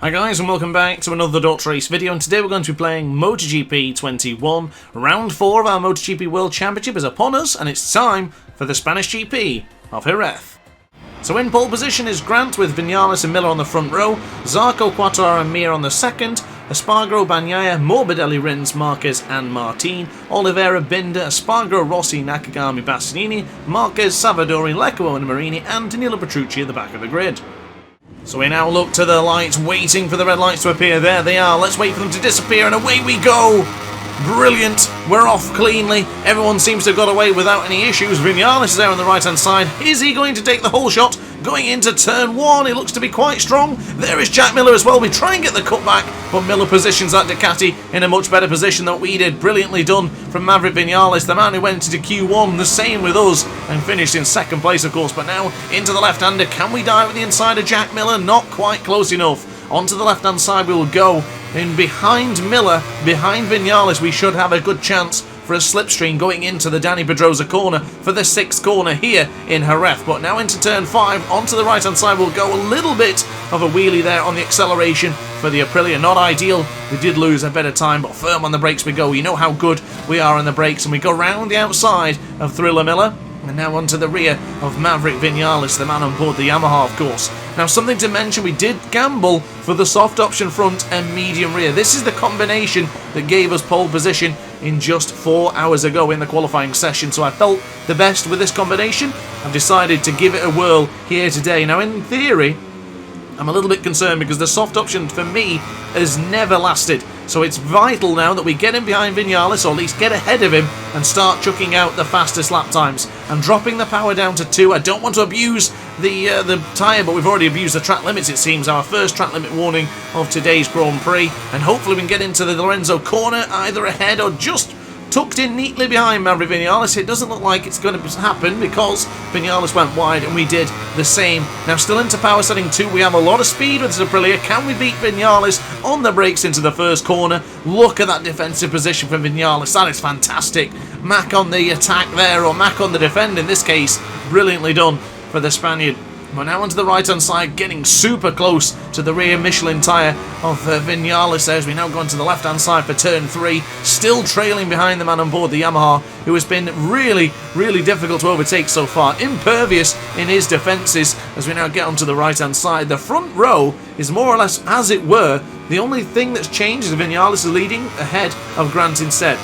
Hi guys and welcome back to another DrAce video, and today we're going to be playing MotoGP 21. Round 4 of our MotoGP World Championship is upon us, and it's time for the Spanish GP of Jerez. So in pole position is Grant with Vinales and Miller on the front row, Zarco, Quartararo and Mir on the second, Espargaro, Bagnaia, Morbidelli, Rins, Marquez and Martin, Oliveira, Binder, Espargaro, Rossi, Nakagami, Bastianini, Marquez, Savadori, Lecco and Marini, and Danilo Petrucci at the back of the grid. So we now look to the lights, waiting for the red lights to appear. There they are. Let's wait for them to disappear, and away we go. Brilliant. We're off cleanly. Everyone seems to have got away without any issues. Vinales is there on the right-hand side. Is he going to take the whole shot? Going into turn 1, he looks to be quite strong. There is Jack Miller as well. We try and get the cutback, but Miller positions that Ducati in a much better position than we did. Brilliantly done from Maverick Vinales, the man who went into Q1, the same with us, and finished in second place, of course. But now into the left-hander. Can we dive with the inside of Jack Miller? Not quite close enough. Onto the left-hand side we will go. In behind Miller, behind Vinales, we should have a good chance for a slipstream going into the Dani Pedrosa corner for the 6th corner here in Jerez. But now into turn 5, onto the right hand side we'll go. A little bit of a wheelie there on the acceleration for the Aprilia. Not ideal, we did lose a bit of time, but firm on the brakes we go. You know how good we are on the brakes, and we go round the outside of Thriller Miller. And now onto the rear of Maverick Vinales, the man on board the Yamaha, of course. Now, something to mention, we did gamble for the soft option front and medium rear. This is the combination that gave us pole position in just 4 hours ago in the qualifying session. So I felt the best with this combination. I've decided to give it a whirl here today. Now, in theory, I'm a little bit concerned because the soft option for me has never lasted. So it's vital now that we get in behind Vinales, or at least get ahead of him, and start chucking out the fastest lap times. I'm dropping the power down to 2. I don't want to abuse the tyre, but we've already abused the track limits, it seems. Our first track limit warning of today's Grand Prix. And hopefully we can get into the Lorenzo corner, either ahead or just tucked in neatly behind Maverick Vinales. It doesn't look like it's going to happen because Vinales went wide and we did the same. Now still into power setting 2. We have a lot of speed with this Aprilia. Can we beat Vinales on the brakes into the first corner? Look at that defensive position from Vinales. That is fantastic. Mac on the attack there, or Mac on the defend in this case. Brilliantly done for the Spaniard. We're now onto the right-hand side, getting super close to the rear Michelin tyre of Vinales there, as we now go onto the left-hand side for turn 3, still trailing behind the man on board the Yamaha, who has been really, really difficult to overtake so far. Impervious in his defences as we now get onto the right-hand side. The front row is more or less as it were. The only thing that's changed is Vinales is leading ahead of Grant instead.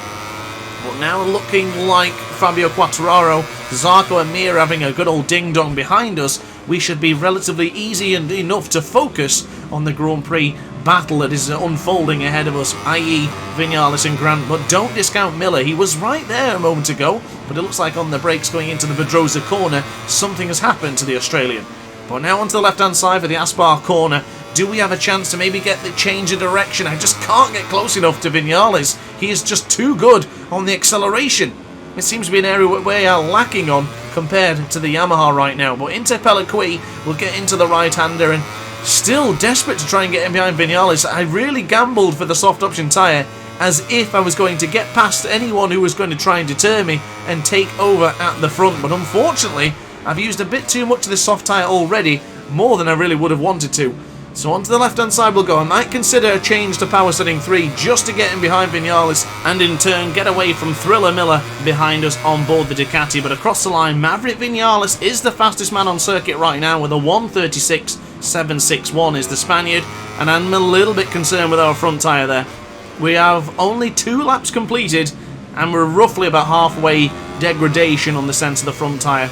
But now looking like Fabio Quartararo, Zarco and Mir having a good old ding-dong behind us, we should be relatively easy and enough to focus on the Grand Prix battle that is unfolding ahead of us, i.e. Vinales and Grant. But don't discount Miller. He was right there a moment ago, but it looks like on the brakes going into the Pedrosa corner, something has happened to the Australian. But now onto the left-hand side for the Aspar corner. Do we have a chance to maybe get the change of direction? I just can't get close enough to Vinales. He is just too good on the acceleration. It seems to be an area we are lacking on compared to the Yamaha right now. But into Pelliqui, we'll get into the right-hander, and still desperate to try and get in behind Vinales. I really gambled for the soft option tyre as if I was going to get past anyone who was going to try and deter me and take over at the front. But unfortunately, I've used a bit too much of this soft tyre already, more than I really would have wanted to. So onto the left-hand side we'll go. I might consider a change to power setting 3 just to get in behind Vinales and in turn get away from Thriller Miller behind us on board the Ducati. But across the line, Maverick Vinales is the fastest man on circuit right now with a 1:36.761 is the Spaniard, and I'm a little bit concerned with our front tyre there. We have only 2 laps completed and we're roughly about halfway degradation on the sense of the front tyre.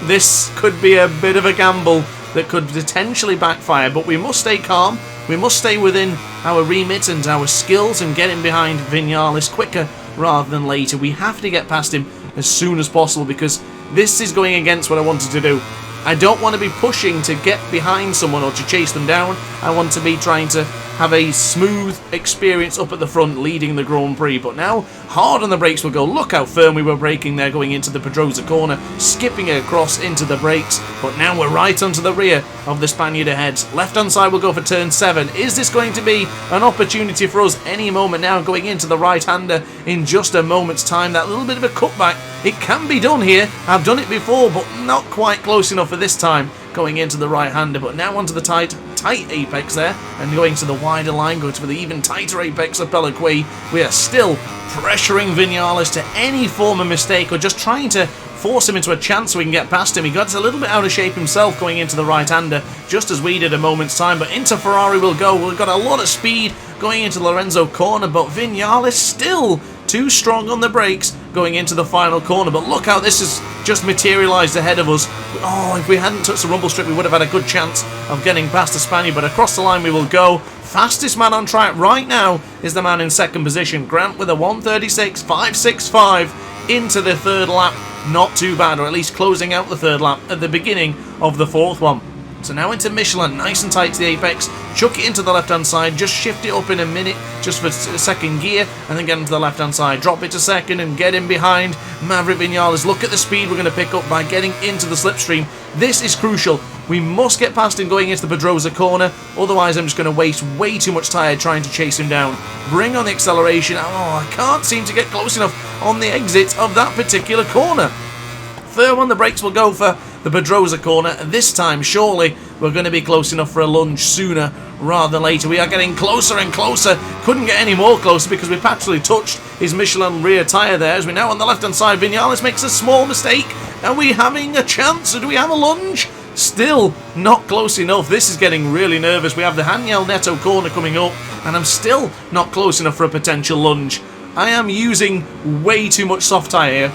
This could be a bit of a gamble that could potentially backfire, but we must stay calm, we must stay within our remit and our skills and get in behind Vinales quicker rather than later. We have to get past him as soon as possible because this is going against what I wanted to do. I don't want to be pushing to get behind someone or to chase them down. I want to be trying to have a smooth experience up at the front leading the Grand Prix. But now, hard on the brakes we'll go. Look how firm we were braking there going into the Pedrosa corner, skipping it across into the brakes. But now we're right onto the rear of the Spaniard ahead. Left-hand side we'll go for turn 7. Is this going to be an opportunity for us any moment now going into the right-hander in just a moment's time? That little bit of a cutback, it can be done here. I've done it before, but not quite close enough for this time going into the right-hander. But now onto the tight tight apex there, and going to the wider line, going to the even tighter apex of Pelliqui. We are still pressuring Vinales to any form of mistake, or just trying to force him into a chance so we can get past him. He got a little bit out of shape himself going into the right-hander, just as we did a moment's time, but into Ferrari we'll go. We've got a lot of speed going into Lorenzo corner, but Vinales still too strong on the brakes going into the final corner. But look how this has just materialised ahead of us. Oh, if we hadn't touched the rumble strip, we would have had a good chance of getting past the Spaniard, but across the line we will go. Fastest man on track right now is the man in second position, Grant, with a 1:36.565 into the third lap. Not too bad, or at least closing out the third lap at the beginning of the fourth one. So now into Michelin, nice and tight to the apex, chuck it into the left-hand side, just shift it up in a minute, just for second gear, and then get into the left-hand side, drop it to second, and get in behind Maverick Vinales. Look at the speed we're going to pick up by getting into the slipstream. This is crucial. We must get past him going into the Pedrosa corner, otherwise I'm just going to waste way too much tyre trying to chase him down. Bring on the acceleration. Oh, I can't seem to get close enough on the exit of that particular corner. Firm on the brakes will go for the Pedrosa corner, and this time surely we're going to be close enough for a lunge sooner rather than later. We are getting closer and closer. Couldn't get any more closer because we've actually touched his Michelin rear tyre there. As we now on the left hand side, Vinales makes a small mistake. Are we having a chance, or do we have a lunge? Still not close enough. This is getting really nervous. We have the Daniel Neto corner coming up, and I'm still not close enough for a potential lunge. I am using way too much soft tyre here.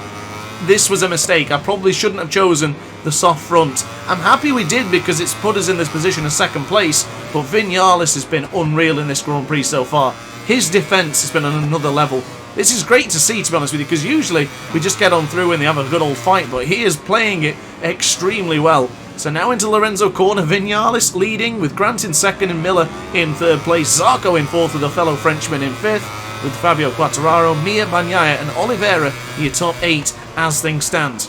This was a mistake. I probably shouldn't have chosen the soft front. I'm happy we did because it's put us in this position in second place, but Vinales has been unreal in this Grand Prix so far. His defence has been on another level. This is great to see, to be honest with you, because usually we just get on through and they have a good old fight, but he is playing it extremely well. So now into Lorenzo corner, Vinales leading with Grant in second and Miller in third place. Zarco in fourth with a fellow Frenchman in fifth, with Fabio Quartararo, Mia Bagnaia and Oliveira your top 8 as things stand.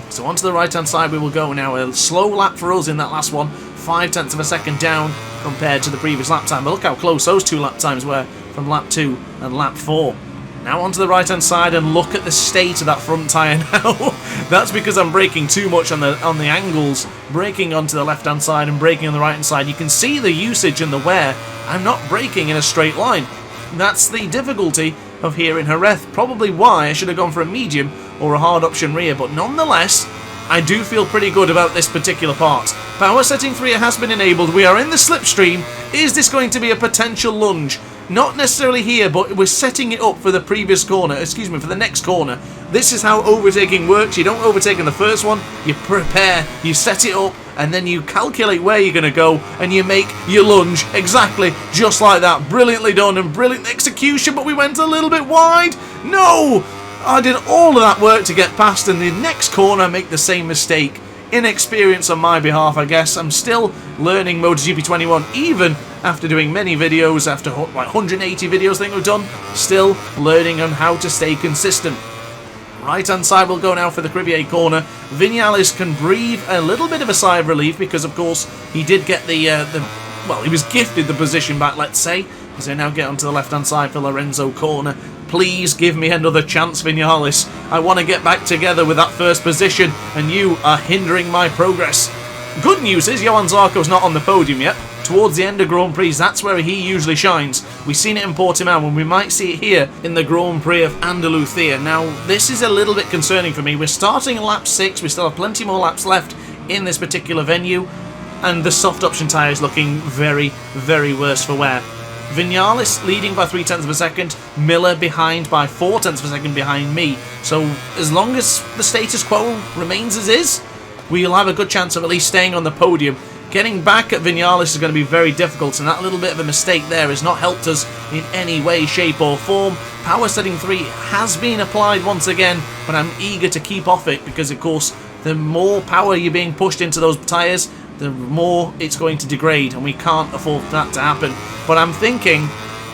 So onto the right hand side we will go now. A slow lap for us in that last one, 0.5 of a second down compared to the previous lap time, but look how close those two lap times were from lap 2 and lap 4. Now onto the right hand side, and look at the state of that front tyre now. That's because I'm braking too much on the angles, braking onto the left hand side and braking on the right hand side. You can see the usage and the wear. I'm not braking in a straight line. That's the difficulty of here in Jerez. Probably why I should have gone for a medium or a hard option rear, but nonetheless I do feel pretty good about this particular part. Power setting 3 has been enabled. We are in the slipstream. Is this going to be a potential lunge? Not necessarily here, but we're setting it up for the previous corner, excuse me, for the next corner. This is how overtaking works. You don't overtake in the first one, you prepare, you set it up, and then you calculate where you're going to go, and you make your lunge exactly just like that. Brilliantly done and brilliant execution, but we went a little bit wide. No! I did all of that work to get past, and the next corner I make the same mistake. Inexperience on my behalf, I guess. I'm still learning MotoGP 21, even after doing many videos, after like 180 videos I think we've done, still learning on how to stay consistent. Right hand side will go now for the Cribier corner. Vinales can breathe a little bit of a sigh of relief because of course he did get well, he was gifted the position back, let's say. As I now get onto the left hand side for Lorenzo corner. Please give me another chance, Vinales. I want to get back together with that first position, and you are hindering my progress. Good news is Johan Zarco's not on the podium yet. Towards the end of Grand Prix, that's where he usually shines. We've seen it in Portimao, and we might see it here in the Grand Prix of Andalusia. Now, this is a little bit concerning for me. We're starting lap 6. We still have plenty more laps left in this particular venue, and the soft option tyre is looking very, very worse for wear. Vinales leading by 0.3 of a second, Miller behind by 0.4 of a second behind me. So as long as the status quo remains as is, we'll have a good chance of at least staying on the podium. Getting back at Vinales is going to be very difficult, and that little bit of a mistake there has not helped us in any way, shape or form. Power setting 3 has been applied once again, but I'm eager to keep off it because of course the more power you're being pushed into those tyres, the more it's going to degrade, and we can't afford that to happen. But I'm thinking,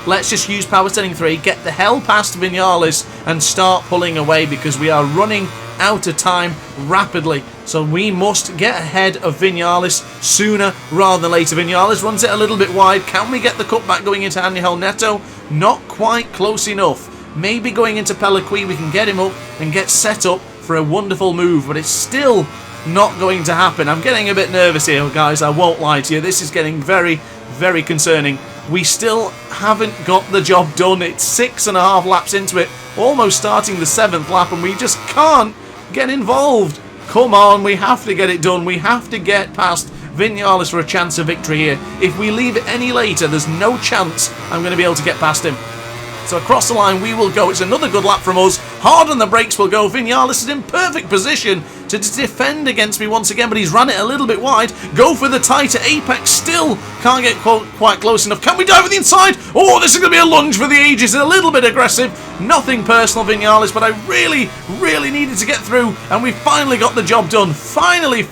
let's just use power setting 3, get the hell past Vinales and start pulling away because we are running out of time rapidly. So we must get ahead of Vinales sooner rather than later. Vinales runs it a little bit wide. Can we get the cutback going into Angel Neto? Not quite close enough. Maybe going into Pelliqui we can get him up and get set up for a wonderful move, but it's still not going to happen. I'm getting a bit nervous here, guys. I won't lie to you. This is getting very, very concerning. We still haven't got the job done. It's 6.5 laps into it, almost starting the 7th lap, and we just can't get involved. Come on, we have to get it done. We have to get past Vinales for a chance of victory here. If we leave it any later, there's no chance I'm going to be able to get past him. So across the line we will go. It's another good lap from us. Hard on the brakes will go. Vinales is in perfect position to defend against me once again, but he's ran it a little bit wide. Go for the tighter apex. Still can't get quite close enough. Can we dive with the inside? Oh, this is going to be a lunge for the ages. A little bit aggressive. Nothing personal, Vinales, but I really, really needed to get through, and we finally got the job done. Finally,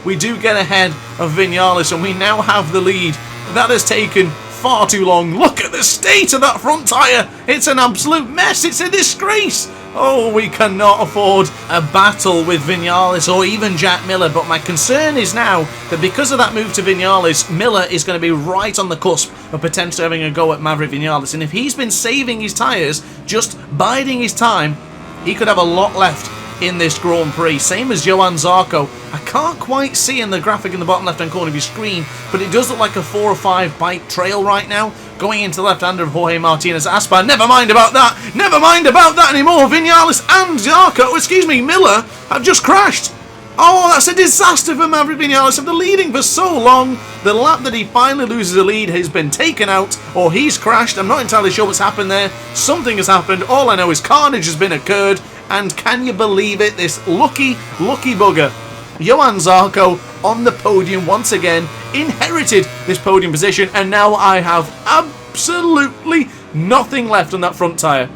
we do get ahead of Vinales, and we now have the lead. That has taken far too long. Look at the state of that front tyre. It's an absolute mess. It's a disgrace. Oh, we cannot afford a battle with Vinales or even Jack Miller, but my concern is now that because of that move to Vinales, Miller is going to be right on the cusp of potentially having a go at Maverick Vinales, and if he's been saving his tyres, just biding his time, he could have a lot left in this Grand Prix. Same as Johann Zarco. I can't quite see in the graphic in the bottom left hand corner of your screen, but it does look like a 4 or 5 bike trail right now going into the left hander of Jorge Martinez Aspar. Never mind about that. Never mind about that anymore. Vinales and Zarco, excuse me, Miller have just crashed. Oh, that's a disaster for Maverick Vinales. After leading for so long, the lap that he finally loses the lead has been taken out, or he's crashed. I'm not entirely sure what's happened there. Something has happened. All I know is carnage has been occurred. And can you believe it? This lucky bugger, Johann Zarco, on the podium once again, inherited this podium position, and now I have absolutely nothing left on that front tyre.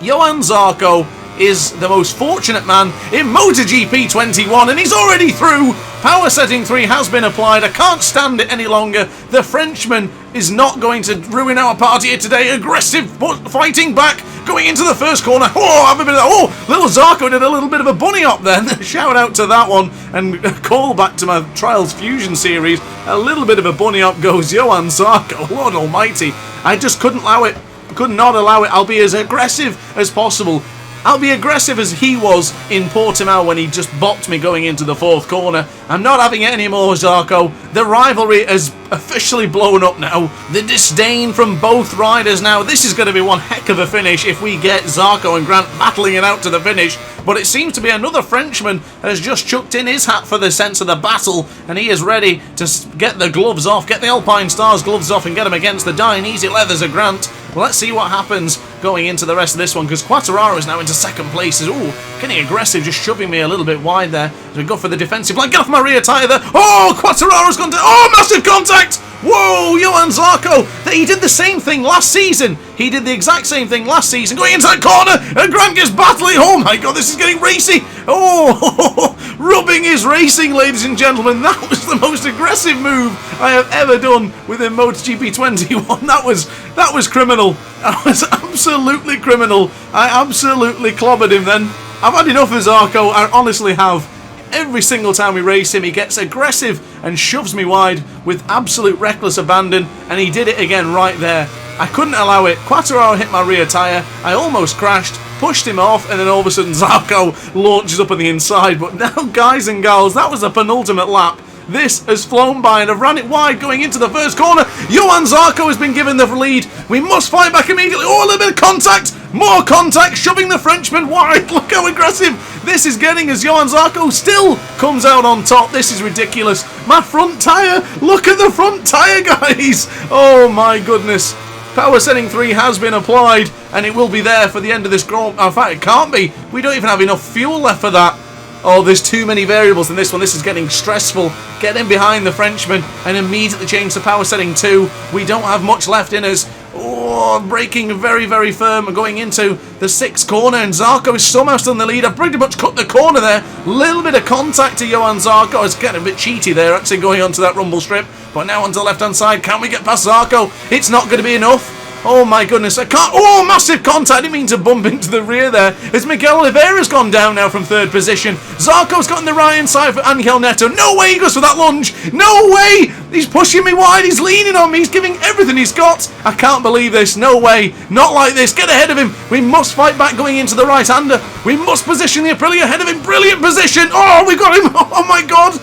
Johann Zarco is the most fortunate man in MotoGP 21, and he's already through. Power setting 3 has been applied. I can't stand it any longer. The Frenchman is not going to ruin our party here today. Aggressive fighting back, going into the first corner. Oh, have a bit of that. Oh, little Zarco did a little bit of a bunny up then. Shout out to that one, and a call back to my Trials Fusion series. A little bit of a bunny up goes Johann Zarco. Lord almighty. I just couldn't allow it. Could not allow it. I'll be as aggressive as possible. I'll be aggressive as he was in Portimao when he just bopped me going into the 4th corner. I'm not having it anymore, Zarco. The rivalry has officially blown up now. The disdain from both riders now. This is going to be one heck of a finish if we get Zarco and Grant battling it out to the finish. But it seems to be another Frenchman has just chucked in his hat for the sense of the battle, and he is ready to get the gloves off, get the Alpine Stars gloves off and get him against the dying easy leathers of Grant. Well, let's see what happens going into the rest of this one, because Quartararo is now into 2nd place. Ooh, getting aggressive, just shoving me a little bit wide there. As we go for the defensive line. Get off my rear tyre there. Oh, Quartararo's gone to... Oh, massive contact! Whoa, Johann Zarco. He did the same thing last season. He did the exact same thing last season. Going into that corner, and Grant gets battling. Oh my god, this is getting racy. Oh, rubbing his racing, ladies and gentlemen. That was the most aggressive move I have ever done within MotoGP 21. That was criminal. That was absolutely criminal. I absolutely clobbered him then. I've had enough of Zarco. I honestly have. Every single time we race him, he gets aggressive and shoves me wide with absolute reckless abandon, and he did it again right there. I couldn't allow it. Quartararo hit my rear tyre. I almost crashed, pushed him off, and then all of a sudden Zarco launches up on the inside. But now, guys and gals, that was the penultimate lap. This has flown by, and I've ran it wide going into the 1st corner. Johann Zarco has been given the lead. We must fight back immediately. Oh, a little bit of contact. More contact, shoving the Frenchman wide. Look how aggressive this is getting as Johann Zarco still comes out on top. This is ridiculous. My front tyre. Look at the front tyre, guys. Oh, my goodness. Power setting 3 has been applied, and it will be there for the end of this Grand. In fact, it can't be. We don't even have enough fuel left for that. Oh, there's too many variables in this one. This is getting stressful. Get in behind the Frenchman and immediately change to power setting 2. We don't have much left in us. Oh, braking very, very firm and going into the 6th corner, and Zarco is somehow still in the lead. I've pretty much cut the corner there. Little bit of contact to Johann Zarco. It's getting a bit cheaty there, actually going onto that rumble strip. But now onto the left-hand side. Can we get past Zarco? It's not going to be enough. Oh my goodness, I can't. Oh, massive contact. I didn't mean to bump into the rear there. It's Miguel Oliveira's gone down now from third position. Zarco's got in the right hand side for Angel Neto. No way he goes for that lunge. No way. He's pushing me wide. He's leaning on me. He's giving everything he's got. I can't believe this. No way. Not like this. Get ahead of him. We must fight back going into the right-hander. We must position the Aprilia ahead of him. Brilliant position. Oh, we got him. Oh my God.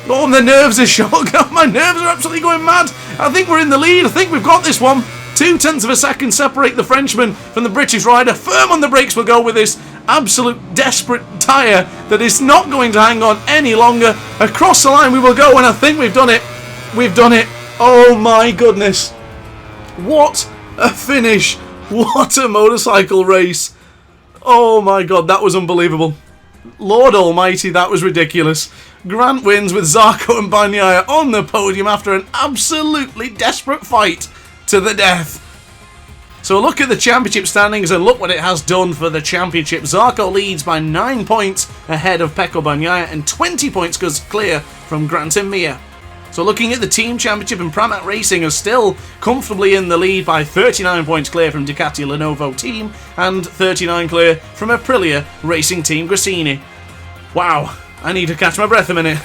Oh, the nerves are shot. My nerves are absolutely going mad. I think we're in the lead. I think we've got this one. 0.2 of a second separate the Frenchman from the British rider. Firm on the brakes will go with this absolute desperate tyre that is not going to hang on any longer. Across the line we will go, and I think we've done it. We've done it. Oh my goodness. What a finish. What a motorcycle race. Oh my God, that was unbelievable. Lord almighty, that was ridiculous. Grant wins with Zarco and Bagnaia on the podium after an absolutely desperate fight to the death. So look at the championship standings and look what it has done for the championship. Zarco leads by 9 points ahead of Pecco Bagnaia and 20 points goes clear from Grant and Mir. So looking at the team championship, and Pramac Racing are still comfortably in the lead by 39 points clear from Ducati Lenovo team and 39 clear from Aprilia Racing Team Grassini. Wow, I need to catch my breath a minute.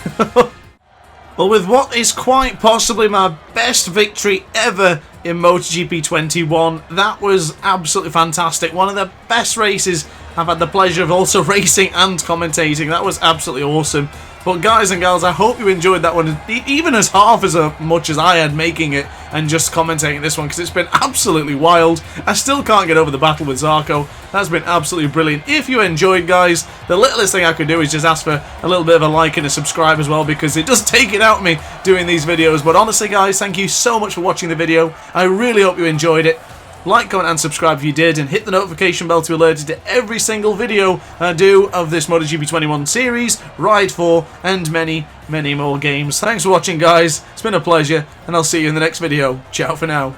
Well, with what is quite possibly my best victory ever in MotoGP 21, that was absolutely fantastic. One of the best races I've had the pleasure of also racing and commentating. That was absolutely awesome. But guys and gals, I hope you enjoyed that one, even as half as much as I had making it and just commentating this one, because it's been absolutely wild. I still can't get over the battle with Zarco. That's been absolutely brilliant. If you enjoyed, guys, the littlest thing I could do is just ask for a little bit of a like and a subscribe as well, because it does take it out of me doing these videos. But honestly, guys, thank you so much for watching the video. I really hope you enjoyed it. Like, comment and subscribe if you did, and hit the notification bell to be alerted to every single video I do of this MotoGP 21 series, Ride 4, and many, many more games. Thanks for watching, guys. It's been a pleasure, and I'll see you in the next video. Ciao for now.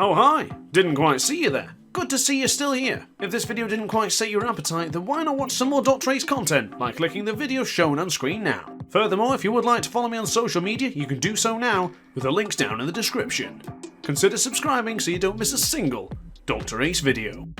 Oh hi, didn't quite see you there. Good to see you're still here. If this video didn't quite sate your appetite, then why not watch some more DrAce content by clicking the video shown on screen now. Furthermore, if you would like to follow me on social media, you can do so now with the links down in the description. Consider subscribing so you don't miss a single DrAce video.